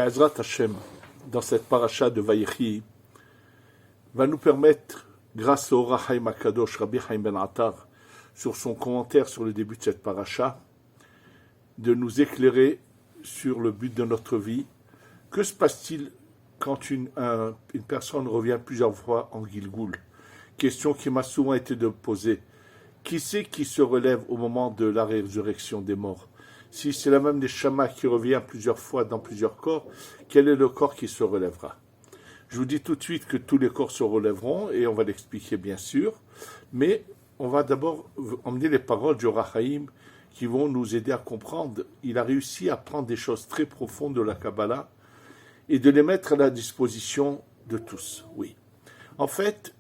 Be'ezrat Hashem, dans cette paracha de Vayechi, va nous permettre, grâce au Or HaChaim HaKadosh, Rabbi Chaim Ben Attar, sur son commentaire sur le début de cette paracha, de nous éclairer sur le but de notre vie. Que se passe-t-il quand une personne revient plusieurs fois en Gilgoul? Question qui m'a souvent été posée. Qui c'est qui se relève au moment de la résurrection des morts? Si c'est la même neshama qui revient plusieurs fois dans plusieurs corps, quel est le corps qui se relèvera? Je vous dis tout de suite que tous les corps se relèveront, et on va l'expliquer bien sûr, mais on va d'abord emmener les paroles du Or HaChaim qui vont nous aider à comprendre. Il a réussi à prendre des choses très profondes de la Kabbalah et de les mettre à la disposition de tous. Oui. En fait,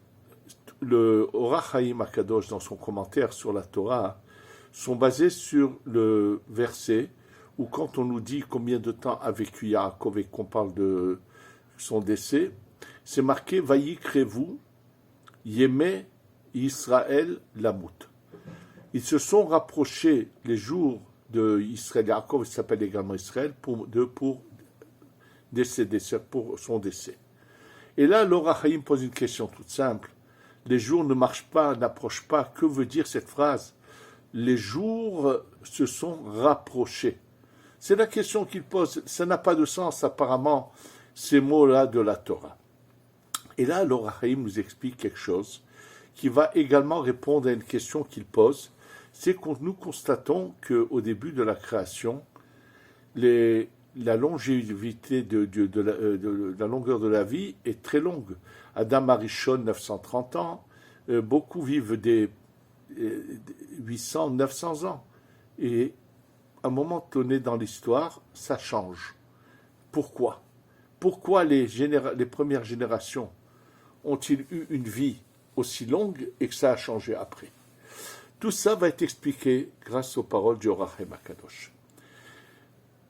le Or HaChaim HaKadosh, dans son commentaire sur la Torah, sont basés sur le verset où quand on nous dit combien de temps a vécu Yaakov et qu'on parle de son décès, c'est marqué « Vayikrevu Yemei Israël Lamut ». Ils se sont rapprochés les jours de Israël, Yaakov s'appelle également Israël, pour décéder, pour son décès. Et là, l'Or HaChaim pose une question toute simple. Les jours ne marchent pas, n'approchent pas. Que veut dire cette phrase? Les jours se sont rapprochés. C'est la question qu'il pose. Ça n'a pas de sens, apparemment, ces mots-là de la Torah. Et là, l'Or HaChaim nous explique quelque chose qui va également répondre à une question qu'il pose. C'est que nous constatons qu'au début de la création, la longévité de la longueur de la vie est très longue. Adam Arishon, 930 ans. Beaucoup vivent des 800, 900 ans. Et à un moment donné dans l'histoire, ça change. Pourquoi? Pourquoi les premières générations ont-ils eu une vie aussi longue et que ça a changé après? Tout ça va être expliqué grâce aux paroles du Or HaChaim HaKadosh.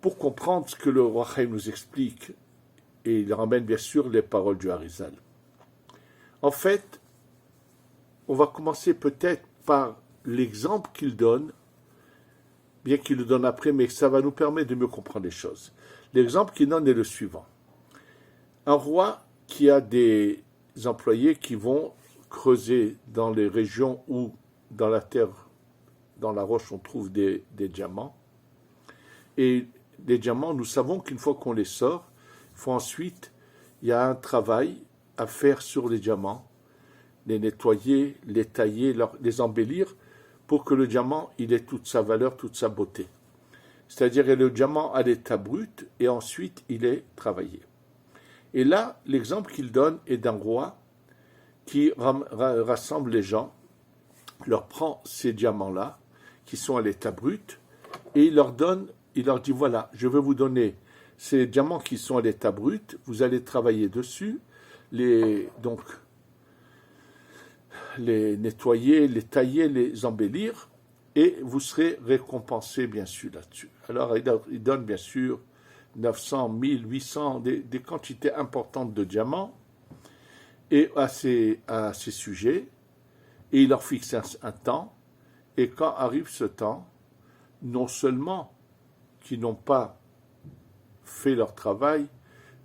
Pour comprendre ce que le Or HaChaim nous explique, et il ramène bien sûr les paroles du Harizal. En fait, on va commencer peut-être par l'exemple qu'il donne, bien qu'il le donne après, mais ça va nous permettre de mieux comprendre les choses. L'exemple qu'il donne est le suivant. Un roi qui a des employés qui vont creuser dans les régions où, dans la terre, dans la roche, on trouve des diamants. Et les diamants, nous savons qu'une fois qu'on les sort, il y a un travail à faire sur les diamants, les nettoyer, les tailler, les embellir, pour que le diamant il ait toute sa valeur, toute sa beauté. C'est-à-dire que le diamant à l'état brut, et ensuite il est travaillé. Et là, l'exemple qu'il donne est d'un roi qui rassemble les gens, leur prend ces diamants-là, qui sont à l'état brut, et il leur dit, voilà, je vais vous donner ces diamants qui sont à l'état brut, vous allez travailler dessus, les nettoyer, les tailler, les embellir, et vous serez récompensé, bien sûr, là-dessus. Alors, il donne, bien sûr, 900, 1000, 800, des quantités importantes de diamants, et à ces sujets, et il leur fixe un temps, et quand arrive ce temps, non seulement qu'ils n'ont pas fait leur travail,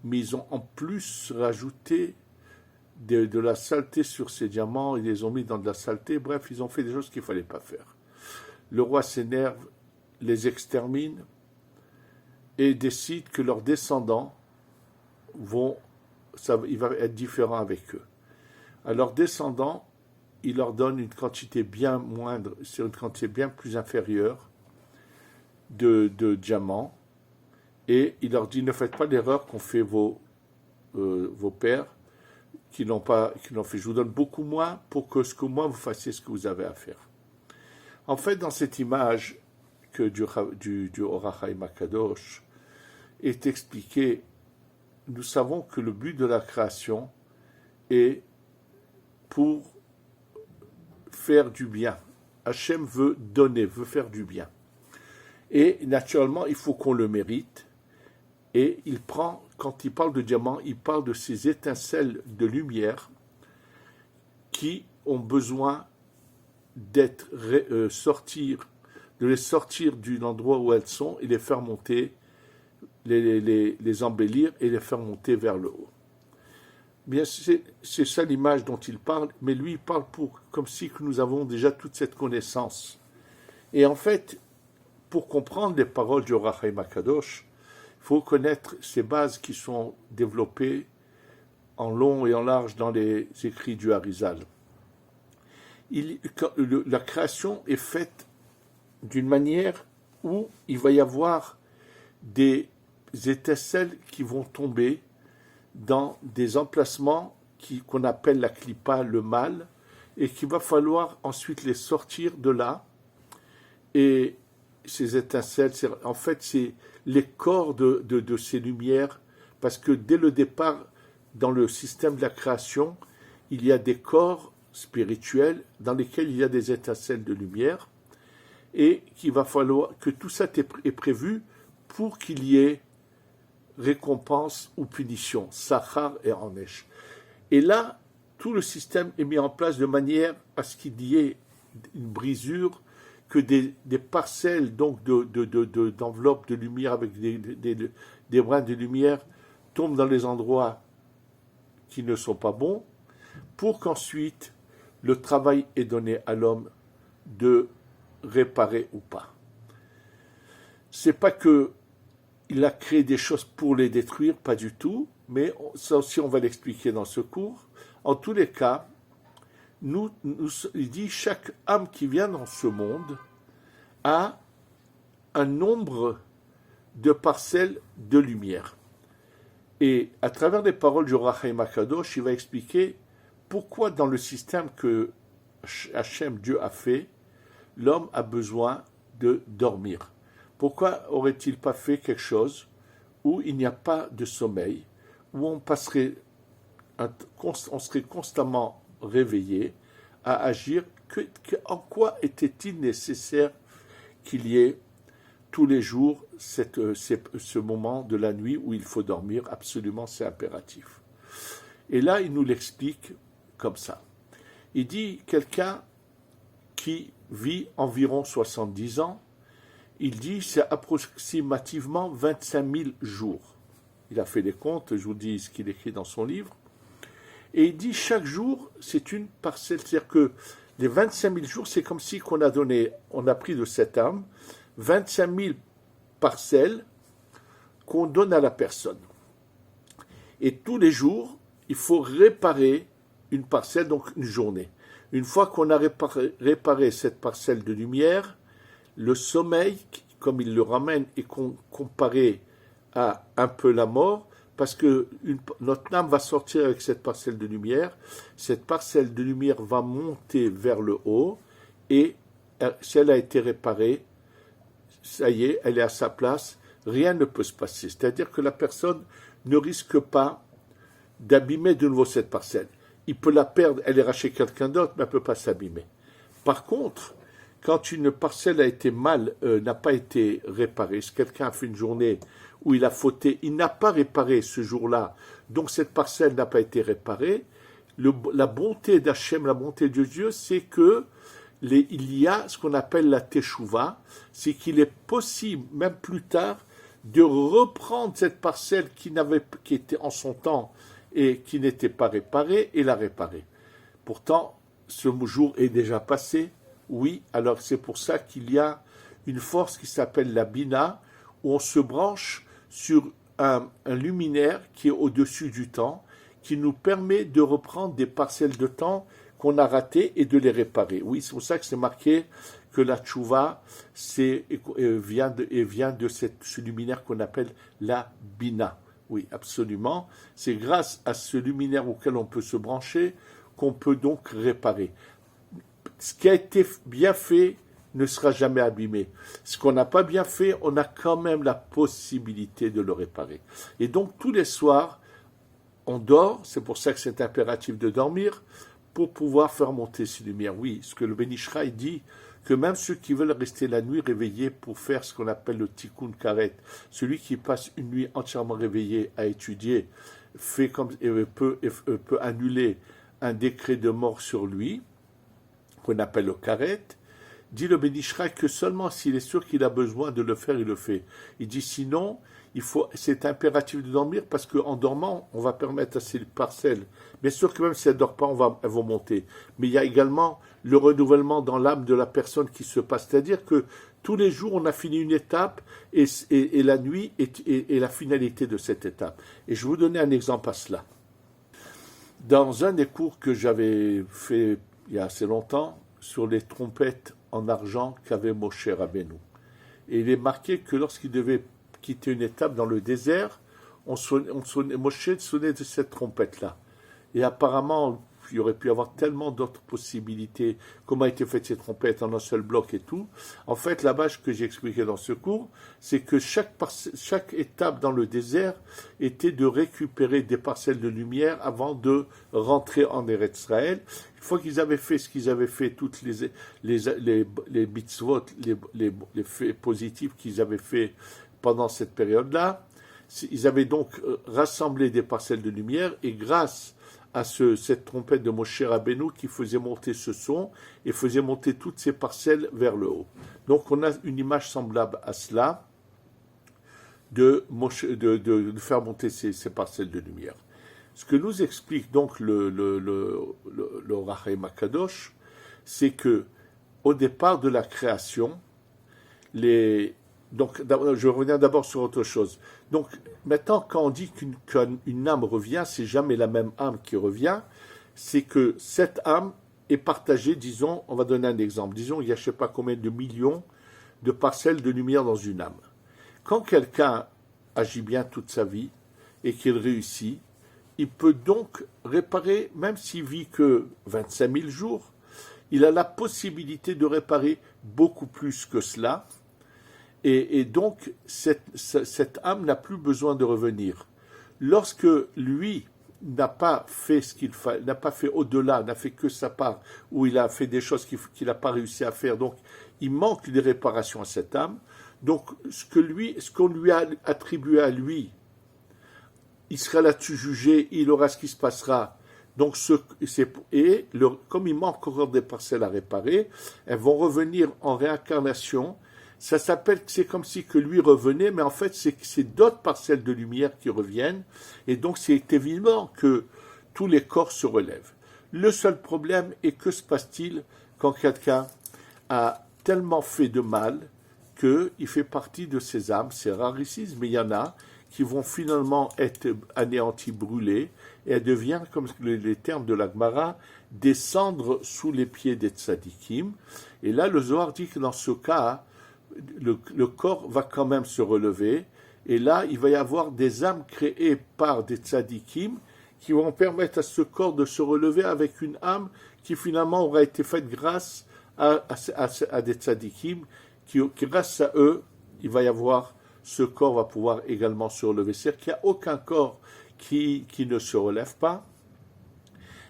mais ils ont en plus rajouté de la saleté sur ces diamants, ils les ont mis dans de la saleté, bref, ils ont fait des choses qu'il ne fallait pas faire. Le roi s'énerve, les extermine, et décide que leurs descendants il va être différent avec eux. À leurs descendants, il leur donne une quantité bien moindre, sur une quantité bien plus inférieure de diamants, et il leur dit, ne faites pas l'erreur qu'ont fait vos pères, qui l'ont fait. Je vous donne beaucoup moins pour que moi vous fassiez ce que vous avez à faire. En fait, dans cette image que du Or HaChaim HaKadosh est expliqué, nous savons que le but de la création est pour faire du bien. Hachem veut donner, veut faire du bien. Et naturellement, il faut qu'on le mérite. Et quand il parle de diamants, il parle de ces étincelles de lumière qui ont besoin de les sortir d'un endroit où elles sont et les faire monter les embellir et les faire monter vers le haut. Bien, c'est ça l'image dont il parle, mais lui, il parle comme si que nous avons déjà toute cette connaissance. Et en fait, pour comprendre les paroles du Or HaChaim Akadosh, il faut connaître ces bases qui sont développées en long et en large dans les écrits du Harizal. La création est faite d'une manière où il va y avoir des étincelles qui vont tomber dans des emplacements qu'on appelle la klipa, le mal, et qu'il va falloir ensuite les sortir de là. Et ces étincelles, en fait, c'est les corps de ces lumières, parce que dès le départ, dans le système de la création, il y a des corps spirituels dans lesquels il y a des étincelles de lumière, et qu'il va falloir que tout ça est prévu pour qu'il y ait récompense ou punition, Sachar et Anesh. Et là, tout le système est mis en place de manière à ce qu'il y ait une brisure, que des parcelles donc d'enveloppes de lumière avec des brins de lumière tombent dans les endroits qui ne sont pas bons, pour qu'ensuite le travail est donné à l'homme de réparer ou pas. C'est pas que il a créé des choses pour les détruire, pas du tout, mais ça aussi on va l'expliquer dans ce cours. En tous les cas, il dit chaque âme qui vient dans ce monde a un nombre de parcelles de lumière. Et à travers les paroles du Or HaChaim Akadosh, il va expliquer pourquoi dans le système que Hachem, Dieu, a fait, l'homme a besoin de dormir. Pourquoi aurait-il pas fait quelque chose où il n'y a pas de sommeil, où on serait constamment réveillé à agir? En quoi était-il nécessaire qu'il y ait tous les jours ce moment de la nuit où il faut dormir? Absolument, c'est impératif. Et là, il nous l'explique comme ça. Il dit, quelqu'un qui vit environ 70 ans, il dit c'est approximativement 25 000 jours. Il a fait les comptes, je vous dis ce qu'il écrit dans son livre. Et il dit chaque jour, c'est une parcelle. C'est-à-dire que les 25 000 jours, c'est comme si on a pris de cette âme 25 000 parcelles qu'on donne à la personne. Et tous les jours, il faut réparer une parcelle, donc une journée. Une fois qu'on a réparé cette parcelle de lumière, le sommeil, comme il le ramène, est comparé à un peu la mort, parce que notre âme va sortir avec cette parcelle de lumière. Cette parcelle de lumière va monter vers le haut, et si elle a été réparée, ça y est, elle est à sa place, rien ne peut se passer. C'est-à-dire que la personne ne risque pas d'abîmer de nouveau cette parcelle. Il peut la perdre, elle ira chez quelqu'un d'autre, mais elle ne peut pas s'abîmer. Par contre, quand une parcelle n'a pas été réparée, si quelqu'un a fait une journée où il a fauté, il n'a pas réparé ce jour-là, donc cette parcelle n'a pas été réparée, la bonté d'Hachem, la bonté de Dieu, c'est que il y a ce qu'on appelle la teshuva, c'est qu'il est possible, même plus tard, de reprendre cette parcelle qui était en son temps et qui n'était pas réparée, et la réparer. Pourtant, ce jour est déjà passé. Oui, alors c'est pour ça qu'il y a une force qui s'appelle la Bina, où on se branche sur un luminaire qui est au-dessus du temps, qui nous permet de reprendre des parcelles de temps qu'on a ratées et de les réparer. Oui, c'est pour ça que c'est marqué que la tchouva vient de ce luminaire qu'on appelle la Bina. Oui, absolument. C'est grâce à ce luminaire auquel on peut se brancher qu'on peut donc réparer. Ce qui a été bien fait ne sera jamais abîmé. Ce qu'on n'a pas bien fait, on a quand même la possibilité de le réparer. Et donc, tous les soirs, on dort, c'est pour ça que c'est impératif de dormir, pour pouvoir faire monter ces lumières. Oui, ce que le Ben Ish Chai dit, que même ceux qui veulent rester la nuit réveillés pour faire ce qu'on appelle le tikkun karet, celui qui passe une nuit entièrement réveillé à étudier, peut annuler un décret de mort sur lui, qu'on appelle le karet, dit le Ben Ish Chai que seulement s'il est sûr qu'il a besoin de le faire, il le fait. Il dit sinon, c'est impératif de dormir parce qu'en dormant, on va permettre à ces parcelles, bien sûr que même si elles ne dorment pas, elles vont monter. Mais il y a également le renouvellement dans l'âme de la personne qui se passe. C'est-à-dire que tous les jours, on a fini une étape et la nuit est la finalité de cette étape. Et je vais vous donner un exemple à cela. Dans un des cours que j'avais fait il y a assez longtemps, sur les trompettes en argent qu'avait Moshe Rabbeinu. Et il est marqué que lorsqu'il devait quitter une étape dans le désert, Moshe sonnait de cette trompette-là. Et apparemment, il aurait pu y avoir tellement d'autres possibilités, comment a été faite cette trompette en un seul bloc et tout. En fait, là-bas, ce que j'ai expliqué dans ce cours, c'est que chaque étape dans le désert était de récupérer des parcelles de lumière avant de rentrer en Eretz Israël. Une fois qu'ils avaient fait ce qu'ils avaient fait, toutes les mitzvot, les faits positifs qu'ils avaient fait pendant cette période-là, ils avaient donc rassemblé des parcelles de lumière et grâce à cette trompette de Moshe Rabbeinu qui faisait monter ce son et faisait monter toutes ces parcelles vers le haut. Donc on a une image semblable à cela de faire monter ces parcelles de lumière. Ce que nous explique donc le Ohr HaChaim, c'est que au départ de la création, donc, je reviens d'abord sur autre chose. Donc, maintenant, quand on dit qu'une âme revient, c'est jamais la même âme qui revient, c'est que cette âme est partagée, disons, on va donner un exemple, disons, il y a je ne sais pas combien de millions de parcelles de lumière dans une âme. Quand quelqu'un agit bien toute sa vie et qu'il réussit, il peut donc réparer, même s'il vit que 25 000 jours, il a la possibilité de réparer beaucoup plus que cela. Et donc, cette âme n'a plus besoin de revenir. Lorsque lui n'a pas fait ce qu'il fallait, n'a pas fait au-delà, n'a fait que sa part, ou il a fait des choses qu'il n'a pas réussi à faire, donc il manque des réparations à cette âme. Donc, ce qu'on lui a attribué à lui, il sera là-dessus jugé, il aura ce qui se passera. Donc, comme il manque encore des parcelles à réparer, elles vont revenir en réincarnation. Ça s'appelle que c'est comme si que lui revenait, mais en fait c'est d'autres parcelles de lumière qui reviennent, et donc c'est évident que tous les corps se relèvent. Le seul problème est que se passe-t-il quand quelqu'un a tellement fait de mal qu'il fait partie de ces âmes, c'est rarissime, mais il y en a qui vont finalement être anéanties, brûlées, et elles deviennent, comme les termes de la Gemara, descendre sous les pieds des tzadikim. Et là, le Zohar dit que dans ce cas, le corps va quand même se relever, et là, il va y avoir des âmes créées par des tzadikim qui vont permettre à ce corps de se relever avec une âme qui finalement aura été faite grâce à des tzadikim, qui grâce à eux, il va y avoir, ce corps va pouvoir également se relever. C'est-à-dire qu'il n'y a aucun corps qui ne se relève pas,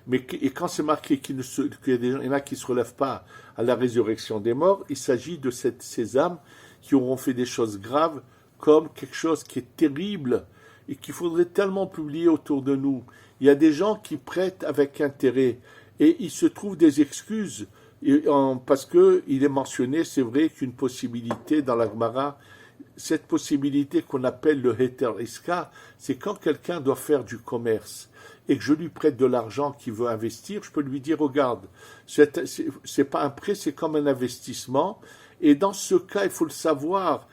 et quand c'est marqué qu'il y en a qui ne se relèvent pas à la résurrection des morts, il s'agit de ces âmes qui auront fait des choses graves comme quelque chose qui est terrible et qu'il faudrait tellement publier autour de nous. Il y a des gens qui prêtent avec intérêt et il se trouve des excuses parce qu'il est mentionné, c'est vrai, qu'une possibilité dans la Gemara, cette possibilité qu'on appelle le Heter Iska, c'est quand quelqu'un doit faire du commerce et que je lui prête de l'argent qu'il veut investir, je peux lui dire, regarde, c'est pas un prêt, c'est comme un investissement. Et dans ce cas, il faut le savoir,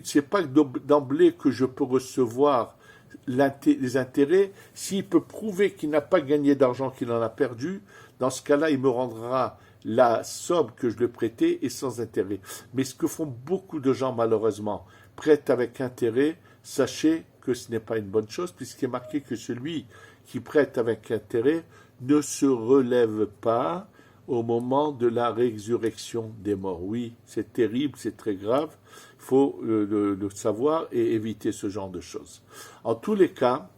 c'est pas d'emblée que je peux recevoir les intérêts. S'il peut prouver qu'il n'a pas gagné d'argent, qu'il en a perdu, dans ce cas-là, il me rendra la somme que je lui ai prêtée et sans intérêt. Mais ce que font beaucoup de gens, malheureusement, prêtent avec intérêt, sachez que ce n'est pas une bonne chose, puisqu'il est marqué que celui qui prête avec intérêt ne se relève pas au moment de la résurrection des morts. Oui, c'est terrible, c'est très grave, il faut le savoir et éviter ce genre de choses. En tous les cas,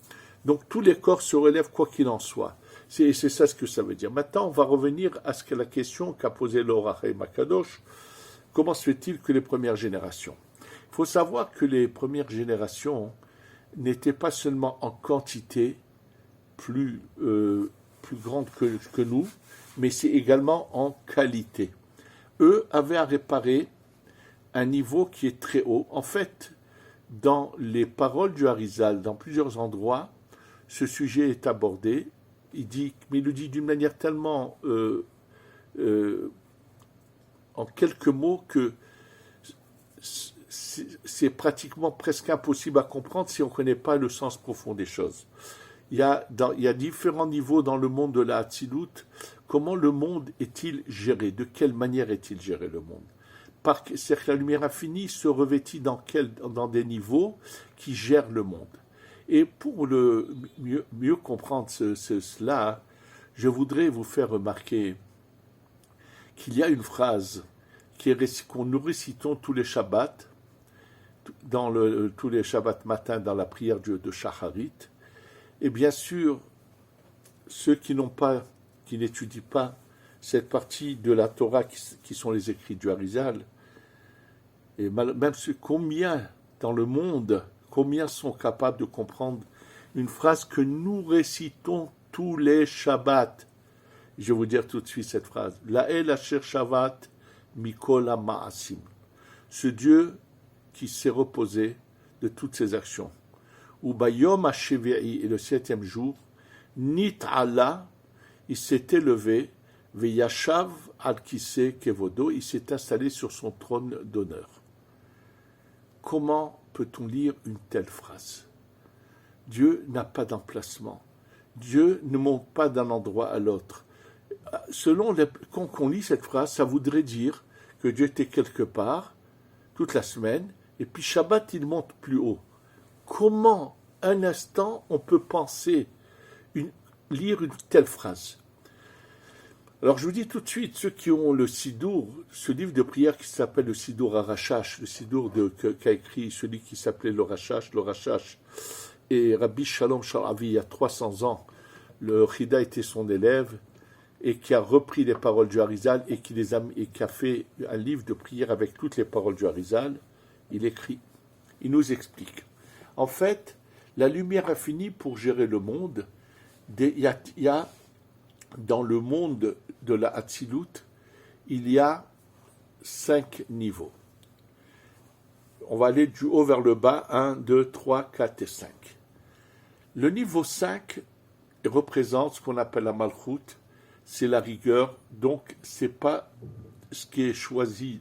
donc tous les corps se relèvent quoi qu'il en soit. C'est ça ce que ça veut dire. Maintenant, on va revenir à la question qu'a posée l'Ohr HaChaim Akadosh. Comment se fait-il que les premières générations? Il faut savoir que les premières générations n'étaient pas seulement en quantité plus grande que nous, mais c'est également en qualité. Eux avaient à réparer un niveau qui est très haut. En fait, dans les paroles du Harizal, dans plusieurs endroits, ce sujet est abordé. Mais il le dit d'une manière tellement en quelques mots que c'est pratiquement presque impossible à comprendre si on ne connaît pas le sens profond des choses. Il y a différents niveaux dans le monde de la Hatzilut. Comment le monde est-il géré? De quelle manière est-il géré, le monde? C'est-à-dire que la lumière infinie se revêtit dans des niveaux qui gèrent le monde. Et pour mieux comprendre cela, je voudrais vous faire remarquer qu'il y a une phrase qu'on nous récitons tous les Shabbats, tous les Shabbats matins dans la prière de Shacharit. Et bien sûr, ceux qui n'étudient pas cette partie de la Torah qui sont les écrits du Harizal, et même combien dans le monde, combien sont capables de comprendre une phrase que nous récitons tous les Shabbats. Je vais vous dire tout de suite cette phrase. La'el asher shavat mikol ha'ma'asim. Ce Dieu qui s'est reposé de toutes ses actions. Ou bayom ha'shevi'i, et le 7e jour, nit'ala, il s'est élevé, veyashav al-kise kevodo, il s'est installé sur son trône d'honneur. Comment peut-on lire une telle phrase? Dieu n'a pas d'emplacement. Dieu ne monte pas d'un endroit à l'autre. Quand on lit cette phrase, ça voudrait dire que Dieu était quelque part toute la semaine, et puis Shabbat, il monte plus haut. Comment, un instant, on peut lire une telle phrase? Alors je vous dis tout de suite, ceux qui ont le Sidour, ce livre de prière qui s'appelle le Sidour Arachash, le Sidour qu'a écrit celui qui s'appelait le Rachash, et Rabbi Shalom Sharavi, il y a 300 ans, le Chida était son élève, et qui a repris les paroles du Harizal, et qui a fait un livre de prière avec toutes les paroles du Harizal. Il écrit, il nous explique. En fait, la lumière infinie pour gérer le monde, il y a dans le monde de la Hatzilut, il y a 5 niveaux. On va aller du haut vers le bas, 1, 2, 3, 4 et 5. Le niveau 5 représente ce qu'on appelle la Malchut, c'est la rigueur, donc c'est pas ce qui est choisi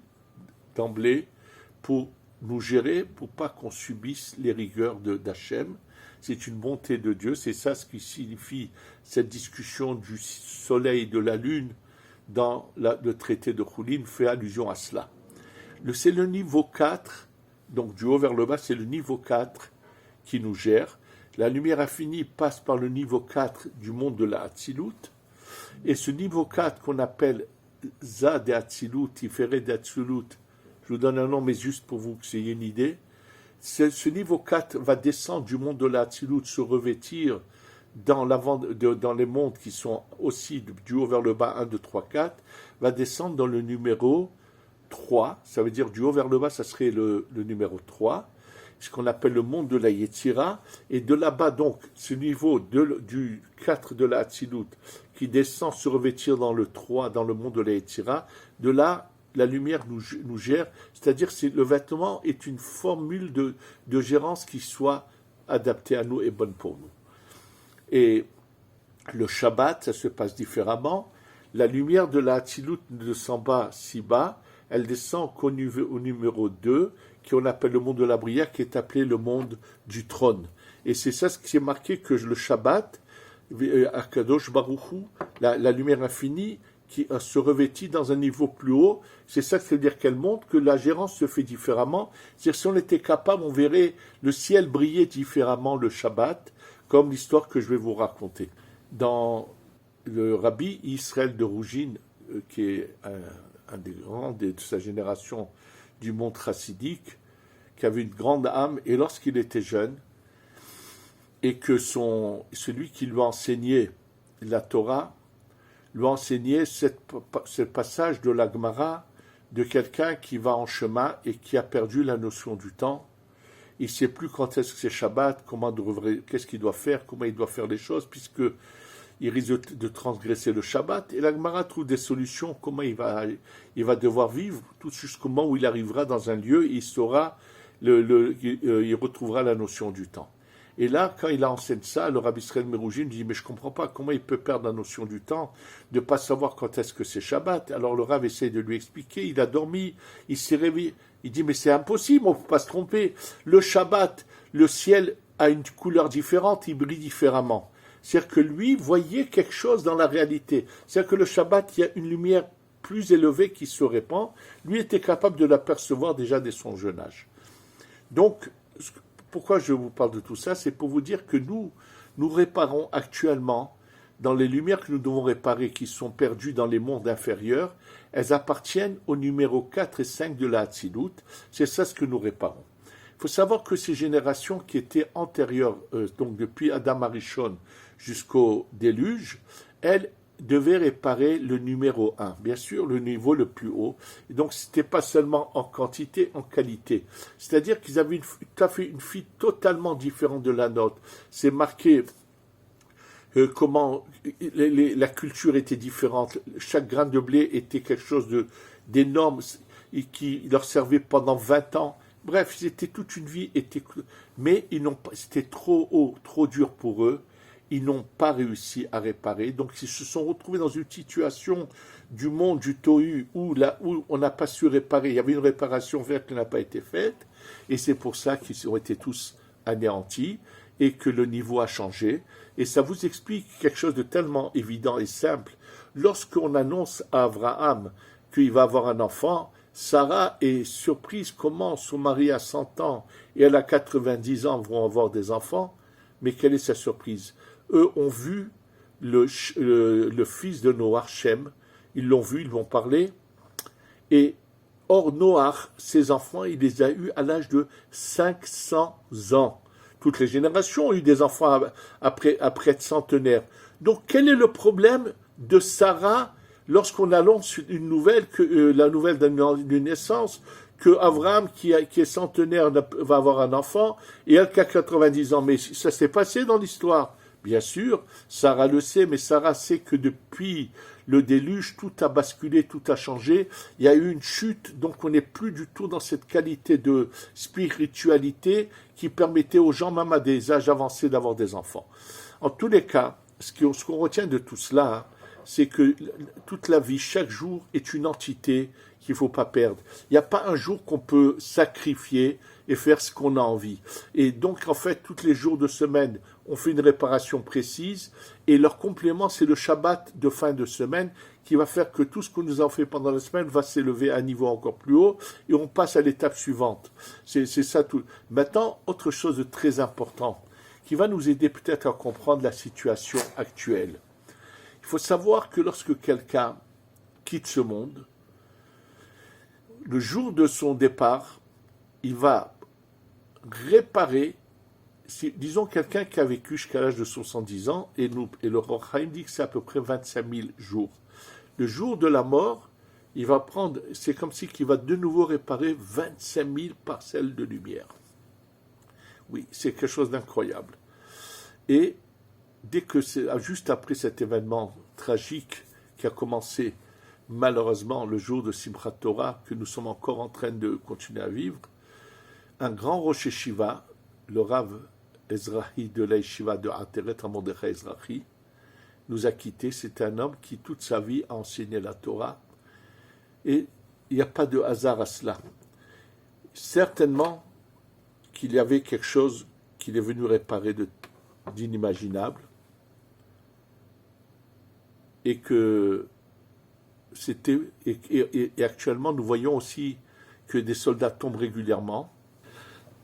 d'emblée pour nous gérer, pour pas qu'on subisse les rigueurs d'Hachem. C'est une bonté de Dieu, c'est ça ce qui signifie cette discussion du soleil et de la lune dans le traité de Choulin fait allusion à cela. C'est le niveau 4, donc du haut vers le bas, c'est le niveau 4 qui nous gère. La lumière infinie passe par le niveau 4 du monde de la Hatzilut, et ce niveau 4 qu'on appelle Za de Hatzilut, Tiferet de Hatzilut, je vous donne un nom mais juste pour vous que vous ayez une idée, ce niveau 4 va descendre du monde de la Hatzilut, se revêtir dans les mondes qui sont aussi du haut vers le bas, 1, 2, 3, 4, va descendre dans le numéro 3, ça veut dire du haut vers le bas, ça serait le numéro 3, ce qu'on appelle le monde de la Yetzira, et de là-bas donc, ce niveau du 4 de la Hatzilut, qui descend se revêtir dans le 3, dans le monde de la Yetzira, de là, la lumière nous gère, c'est-à-dire que le vêtement est une formule de gérance qui soit adaptée à nous et bonne pour nous. Et le Shabbat, ça se passe différemment. La lumière de la Hatzilut ne descend pas si bas, elle descend au numéro 2, qu'on appelle le monde de la Bria, qui est appelé le monde du trône. Et c'est ça ce qui est marqué, que le Shabbat, Akadosh Baruch Hu, la lumière infinie, qui se revêtit dans un niveau plus haut, c'est ça que ça veut dire qu'elle montre que la gérance se fait différemment. C'est-à-dire si on était capable, on verrait le ciel briller différemment le Shabbat, comme l'histoire que je vais vous raconter. Dans le Rabbi Israël de Rougine, qui est un des grands de sa génération du monde chassidique, qui avait une grande âme, et lorsqu'il était jeune, et que celui qui lui a enseigné la Torah, lui a enseigné ce passage de la Gemara de quelqu'un qui va en chemin et qui a perdu la notion du temps. Il ne sait plus quand est-ce que c'est Shabbat, qu'est-ce qu'il doit faire, comment il doit faire les choses, puisqu'il risque de transgresser le Shabbat. Et la Gemara trouve des solutions, comment il va devoir vivre, tout jusqu'au moment où il arrivera dans un lieu et il saura il retrouvera la notion du temps. Et là, quand il enseigne ça, le Rabbi Israël Meroujin dit, mais je ne comprends pas comment il peut perdre la notion du temps, de ne pas savoir quand est-ce que c'est Shabbat. Alors le Rav essaie de lui expliquer, il a dormi, il s'est réveillé. Il dit, mais c'est impossible, on ne peut pas se tromper. Le Shabbat, le ciel a une couleur différente, il brille différemment. C'est-à-dire que lui voyait quelque chose dans la réalité. C'est-à-dire que le Shabbat, il y a une lumière plus élevée qui se répand. Lui était capable de l'apercevoir déjà dès son jeune âge. Donc, pourquoi je vous parle de tout ça? C'est pour vous dire que nous réparons actuellement, dans les lumières que nous devons réparer, qui sont perdues dans les mondes inférieurs, elles appartiennent au numéro 4 et 5 de la Hatzilut. C'est ça ce que nous réparons. Il faut savoir que ces générations qui étaient antérieures, donc depuis Adam Arishon jusqu'au déluge, elles devaient réparer le numéro 1, bien sûr le niveau le plus haut. Et donc ce n'était pas seulement en quantité, en qualité. C'est-à-dire qu'ils avaient une fille totalement différente de la nôtre. C'est marqué comment la culture était différente. Chaque grain de blé était quelque chose d'énorme et qui leur servait pendant 20 ans. Bref, c'était toute une vie, mais c'était trop haut, trop dur pour eux. Ils n'ont pas réussi à réparer. Donc, ils se sont retrouvés dans une situation du monde du Tohu où on n'a pas su réparer. Il y avait une réparation verte qui n'a pas été faite. Et c'est pour ça qu'ils ont été tous anéantis et que le niveau a changé. Et ça vous explique quelque chose de tellement évident et simple. Lorsqu'on annonce à Abraham qu'il va avoir un enfant, Sarah est surprise comment son mari a 100 ans et elle a 90 ans vont avoir des enfants. Mais quelle est sa surprise? Eux ont vu le fils de Noach, Shem, ils l'ont vu, ils l'ont parlé, et or Noach, ses enfants, il les a eus à l'âge de 500 ans. Toutes les générations ont eu des enfants après être centenaires. Donc quel est le problème de Sarah lorsqu'on annonce une nouvelle, la nouvelle d'une naissance, que Abraham, qui est centenaire, va avoir un enfant, et elle qui a 90 ans. Mais ça s'est passé dans l'histoire. Bien sûr, Sarah le sait, mais Sarah sait que depuis le déluge, tout a basculé, tout a changé. Il y a eu une chute, donc on n'est plus du tout dans cette qualité de spiritualité qui permettait aux gens, même à des âges avancés, d'avoir des enfants. En tous les cas, ce qu'on retient de tout cela, c'est que toute la vie, chaque jour, est une entité qu'il ne faut pas perdre. Il n'y a pas un jour qu'on peut sacrifier et faire ce qu'on a envie. Et donc, en fait, tous les jours de semaine, on fait une réparation précise, et leur complément, c'est le Shabbat de fin de semaine, qui va faire que tout ce que nous avons fait pendant la semaine va s'élever à un niveau encore plus haut, et on passe à l'étape suivante. C'est ça tout. Maintenant, autre chose de très important, qui va nous aider peut-être à comprendre la situation actuelle. Il faut savoir que lorsque quelqu'un quitte ce monde, le jour de son départ, il va réparer, disons quelqu'un qui a vécu jusqu'à l'âge de 70 ans, et le Ror Chaim dit que c'est à peu près 25 000 jours. Le jour de la mort, il va prendre, c'est comme si qu'il va de nouveau réparer 25 000 parcelles de lumière. Oui, c'est quelque chose d'incroyable. Et dès que juste après cet événement tragique qui a commencé malheureusement le jour de Simchat Torah, que nous sommes encore en train de continuer à vivre, un grand Rosh Yeshiva, le Rav Ezrahi de la Yeshiva de Ateret Mordechai Ezrahi, nous a quittés. C'est un homme qui toute sa vie a enseigné la Torah, et il n'y a pas de hasard à cela. Certainement qu'il y avait quelque chose qu'il est venu réparer d'inimaginable, et que c'était, et actuellement nous voyons aussi que des soldats tombent régulièrement.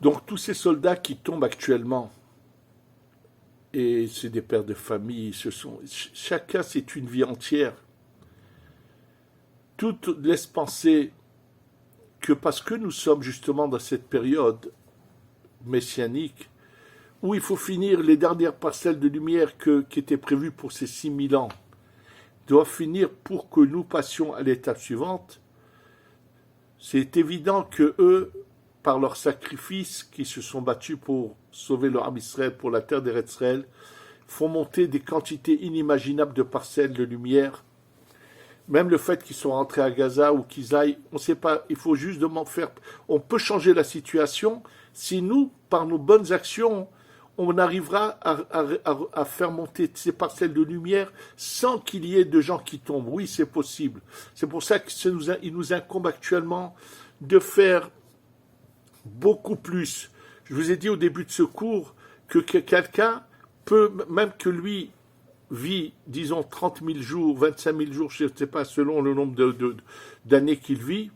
Donc tous ces soldats qui tombent actuellement, et c'est des pères de famille, chacun c'est une vie entière. Tout laisse penser que parce que nous sommes justement dans cette période messianique, où il faut finir les dernières parcelles de lumière qui étaient prévues pour ces 6000 ans, doivent finir pour que nous passions à l'étape suivante. C'est évident que eux, par leur sacrifice, qui se sont battus pour sauver leur âme Israël, pour la terre d'Eretz Israël, font monter des quantités inimaginables de parcelles de lumière. même le fait qu'ils sont rentrés à Gaza ou qu'ils aillent, on ne sait pas, il faut juste faire, on peut changer la situation si nous, par nos bonnes actions, on arrivera à faire monter ces parcelles de lumière sans qu'il y ait de gens qui tombent. Oui, c'est possible. C'est pour ça qu'il nous incombe actuellement de faire beaucoup plus. Je vous ai dit au début de ce cours que quelqu'un peut, même que lui vit, disons, 30 000 jours, 25 000 jours, je ne sais pas, selon le nombre d'années qu'il vit,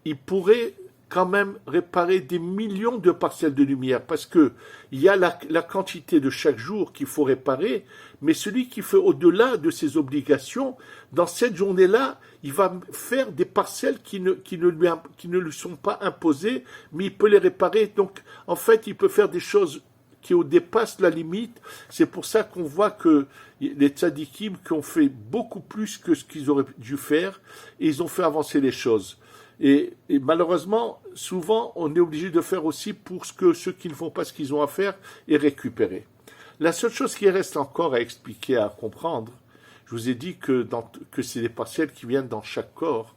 il pourrait quand même réparer des millions de parcelles de lumière, parce que il y a la quantité de chaque jour qu'il faut réparer, mais celui qui fait au-delà de ses obligations, dans cette journée-là, il va faire des parcelles qui ne lui sont pas imposées, mais il peut les réparer. Donc, en fait, il peut faire des choses qui dépassent la limite. C'est pour ça qu'on voit que les tzadikim qui ont fait beaucoup plus que ce qu'ils auraient dû faire, et ils ont fait avancer les choses. Et malheureusement, souvent, on est obligé de faire aussi pour ceux qui ne font pas ce qu'ils ont à faire et récupérer. La seule chose qui reste encore à expliquer, à comprendre, je vous ai dit que c'est des parcelles qui viennent dans chaque corps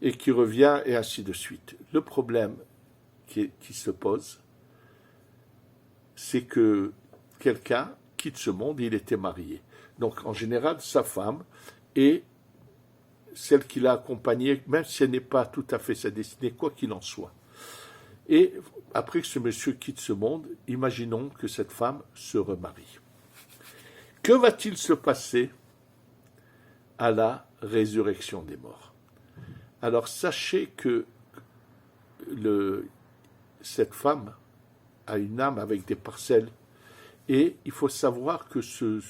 et qui revient et ainsi de suite. Le problème qui se pose, c'est que quelqu'un quitte ce monde et il était marié. Donc, en général, sa femme est celle qui l'a accompagnée, même si elle n'est pas tout à fait sa destinée, quoi qu'il en soit. Et après que ce monsieur quitte ce monde, imaginons que cette femme se remarie. Que va-t-il se passer à la résurrection des morts? Alors sachez que cette femme a une âme avec des parcelles, et il faut savoir que ce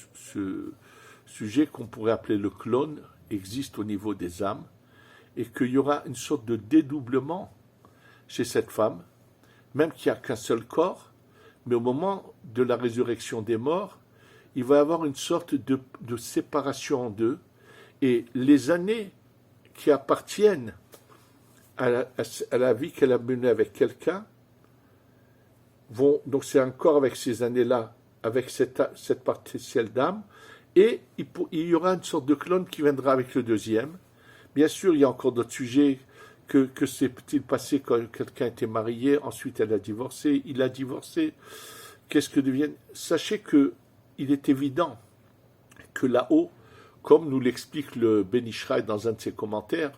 sujet qu'on pourrait appeler le clone existe au niveau des âmes, et qu'il y aura une sorte de dédoublement chez cette femme, même qu'il n'y a qu'un seul corps, mais au moment de la résurrection des morts, il va y avoir une sorte de séparation en deux, et les années qui appartiennent à la vie qu'elle a menée avec quelqu'un donc c'est un corps avec ces années-là, avec cette partielle d'âme, et il y aura une sorte de clone qui viendra avec le deuxième. Bien sûr, il y a encore d'autres sujets. Que s'est-il passé quand quelqu'un était marié, ensuite elle a divorcé, il a divorcé, qu'est-ce que deviennent? Sachez qu'il est évident que là-haut, comme nous l'explique le Ben Ishraï dans un de ses commentaires,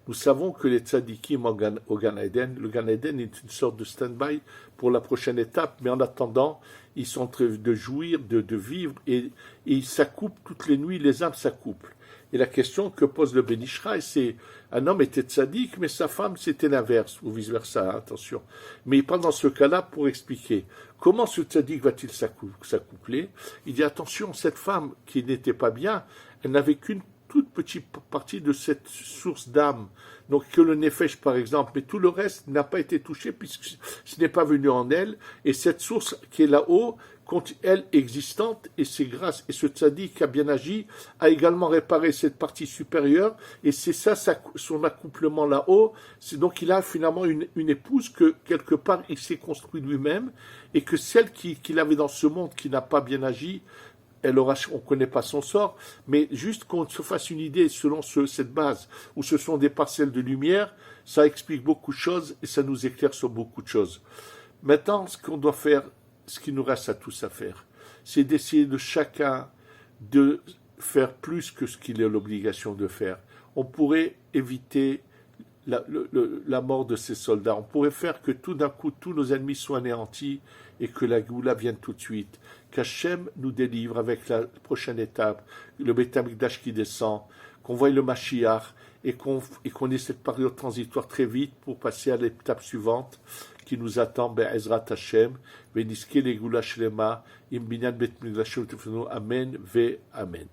nous savons que les tzadikim au Gan Eden, le Gan Eden est une sorte de stand-by pour la prochaine étape, mais en attendant, ils sont en train de jouir, de vivre, et ils s'accouplent toutes les nuits, les âmes s'accouplent. Et la question que pose le Ben Ishraï, c'est un homme était tzaddik, mais sa femme c'était l'inverse, ou vice-versa, attention. Mais il parle dans ce cas-là pour expliquer comment ce tzaddik va-t-il s'accoupler. Il dit attention, cette femme qui n'était pas bien, elle n'avait qu'une toute petite partie de cette source d'âme, donc que le nefesh par exemple, mais tout le reste n'a pas été touché puisque ce n'est pas venu en elle, et cette source qui est là-haut, elle existante, et c'est grâce, et ce tzaddik qui a bien agi, a également réparé cette partie supérieure, et c'est ça son accouplement là-haut, c'est donc il a finalement une épouse que quelque part il s'est construit lui-même, et que celle qu'il avait dans ce monde qui n'a pas bien agi, on ne connaît pas son sort, mais juste qu'on se fasse une idée selon cette base, où ce sont des parcelles de lumière, ça explique beaucoup de choses et ça nous éclaire sur beaucoup de choses. Maintenant, ce qu'on doit faire, ce qui nous reste à tous à faire, c'est d'essayer de chacun de faire plus que ce qu'il a l'obligation de faire. On pourrait éviter la mort de ces soldats. On pourrait faire que tout d'un coup, tous nos ennemis soient anéantis et que la Goula vienne tout de suite. Qu'Hachem nous délivre avec la prochaine étape, le Beit HaMikdash qui descend, qu'on voie le Mashiach et qu'on ait cette période transitoire très vite pour passer à l'étape suivante qui nous attend, Be'ezrat Hashem, Veniske le Goula Shlema, Im Binyan Beit HaMikdash Amen ve Amen.